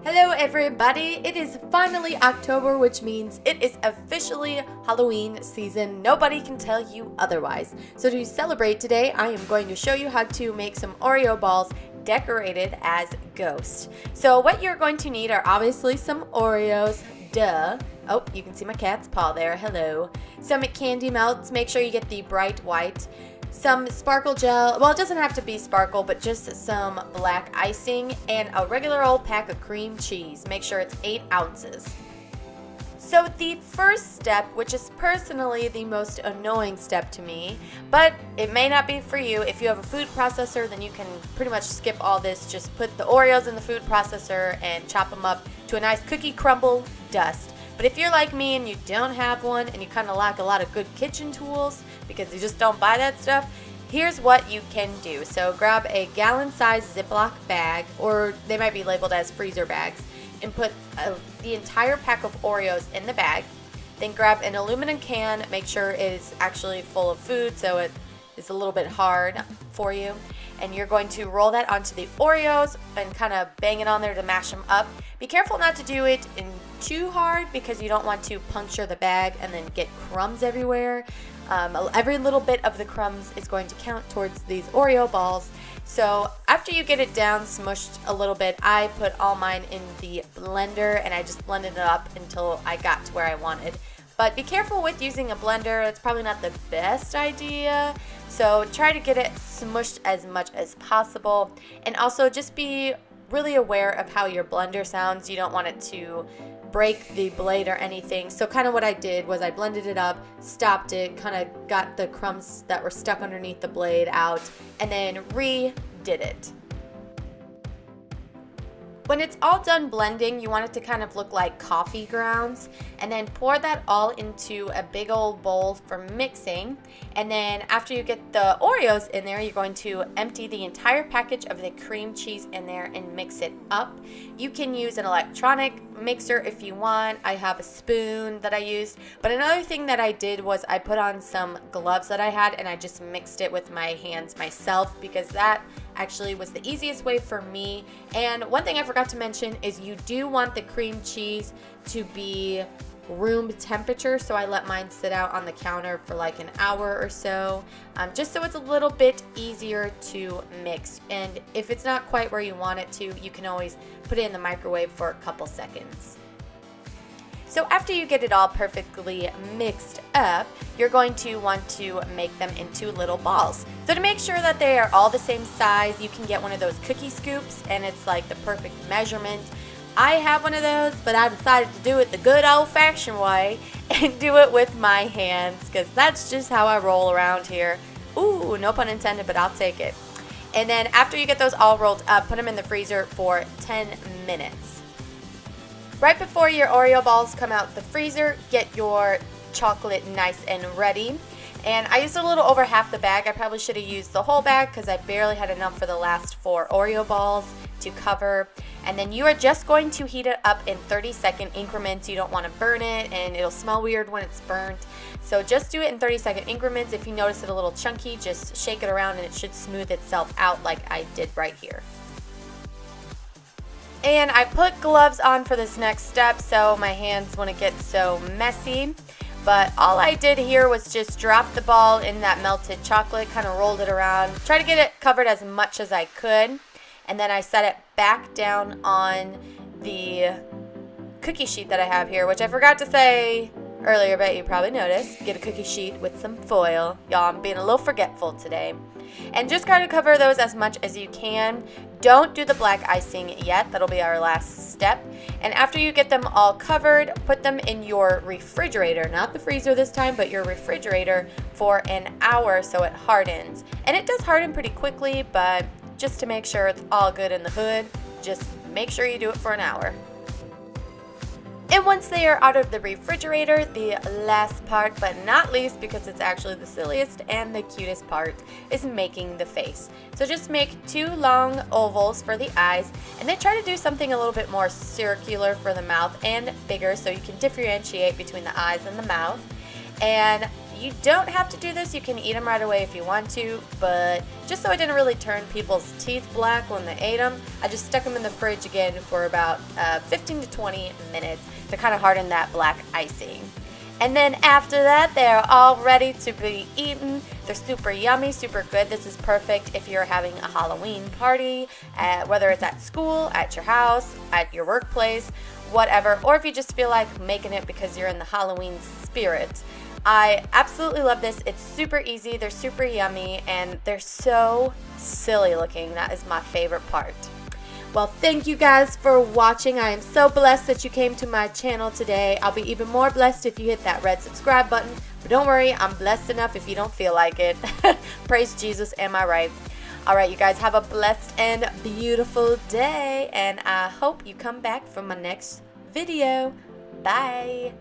Hello everybody, it is finally October, which means it is officially Halloween season. Nobody can tell you otherwise. So to celebrate today, I am going to show you how to make some Oreo balls decorated as ghosts. So what you're going to need are obviously some Oreos, duh. Oh, you can see my cat's paw there, hello. Some candy melts, make sure you get the bright white. Some sparkle gel, well it doesn't have to be sparkle, but just some black icing, and a regular old pack of cream cheese. Make sure it's 8 ounces. So the first step, which is personally the most annoying step to me, but it may not be for you. If you have a food processor, then you can pretty much skip all this. Just put the Oreos in the food processor and chop them up to a nice cookie crumble dust. But if you're like me and you don't have one and you kind of lack a lot of good kitchen tools because you just don't buy that stuff, here's what you can do. So grab a gallon-sized Ziploc bag, or they might be labeled as freezer bags, and put the entire pack of Oreos in the bag. Then grab an aluminum can, make sure it is actually full of food so it is a little bit hard for you. And you're going to roll that onto the Oreos and kind of bang it on there to mash them up. Be careful not to do it in too hard because you don't want to puncture the bag and then get crumbs everywhere. Every little bit of the crumbs is going to count towards these Oreo balls. So after you get it down, smushed a little bit, I put all mine in the blender and I just blended it up until I got to where I wanted. But be careful with using a blender. It's probably not the best idea. So try to get it smushed as much as possible. And also just be really aware of how your blender sounds. You don't want it to break the blade or anything. So kind of what I did was I blended it up, stopped it, kind of got the crumbs that were stuck underneath the blade out, and then redid it. When it's all done blending, you want it to kind of look like coffee grounds, and then pour that all into a big old bowl for mixing. And then after you get the Oreos in there, you're going to empty the entire package of the cream cheese in there and mix it up. You can use an electronic mixer if you want. I have a spoon that I used, but another thing that I did was I put on some gloves that I had and I just mixed it with my hands myself because that actually was the easiest way for me. And one thing I forgot to mention is you do want the cream cheese to be room temperature, so I let mine sit out on the counter for like an hour or so, just so it's a little bit easier to mix. And if it's not quite where you want it to, you can always put it in the microwave for a couple seconds. So after you get it all perfectly mixed up, you're going to want to make them into little balls. So to make sure that they are all the same size, you can get one of those cookie scoops and it's like the perfect measurement. I have one of those, but I decided to do it the good old-fashioned way and do it with my hands because that's just how I roll around here. Ooh, no pun intended, but I'll take it. And then after you get those all rolled up, put them in the freezer for 10 minutes. Right before your Oreo balls come out the freezer, get your chocolate nice and ready. And I used a little over half the bag. I probably should have used the whole bag because I barely had enough for the last 4 Oreo balls to cover. And then you are just going to heat it up in 30-second increments. You don't want to burn it and it'll smell weird when it's burnt. So just do it in 30-second increments. If you notice it a little chunky, just shake it around and it should smooth itself out like I did right here. And I put gloves on for this next step so my hands wouldn't get so messy. But all I did here was just drop the ball in that melted chocolate, kind of rolled it around, try to get it covered as much as I could. And then I set it back down on the cookie sheet that I have here, which I forgot to say earlier, but you probably noticed. Get a cookie sheet with some foil. Y'all, I'm being a little forgetful today. And just kind of cover those as much as you can. Don't do the black icing yet. That'll be our last step. And after you get them all covered, put them in your refrigerator, not the freezer this time, but your refrigerator for an hour so it hardens. And it does harden pretty quickly, but just to make sure it's all good in the hood, just make sure you do it for an hour. And once they are out of the refrigerator, the last part, but not least because it's actually the silliest and the cutest part, is making the face. So just make 2 long ovals for the eyes, and then try to do something a little bit more circular for the mouth and bigger so you can differentiate between the eyes and the mouth. And You don't have to do this. You can eat them right away if you want to, but just so it didn't really turn people's teeth black when they ate them, I just stuck them in the fridge again for about 15 to 20 minutes to kind of harden that black icing. And then after that, they're all ready to be eaten. They're super yummy, super good. This is perfect if you're having a Halloween party, whether it's at school, at your house, at your workplace, whatever, or if you just feel like making it because you're in the Halloween spirit. I absolutely love this. It's super easy, they're super yummy, and they're so silly looking. That is my favorite part. Well, thank you guys for watching. I am so blessed that you came to my channel today. I'll be even more blessed if you hit that red subscribe button. But don't worry, I'm blessed enough if you don't feel like it. Praise Jesus, am I right? Alright, you guys have a blessed and beautiful day. And I hope you come back for my next video. Bye.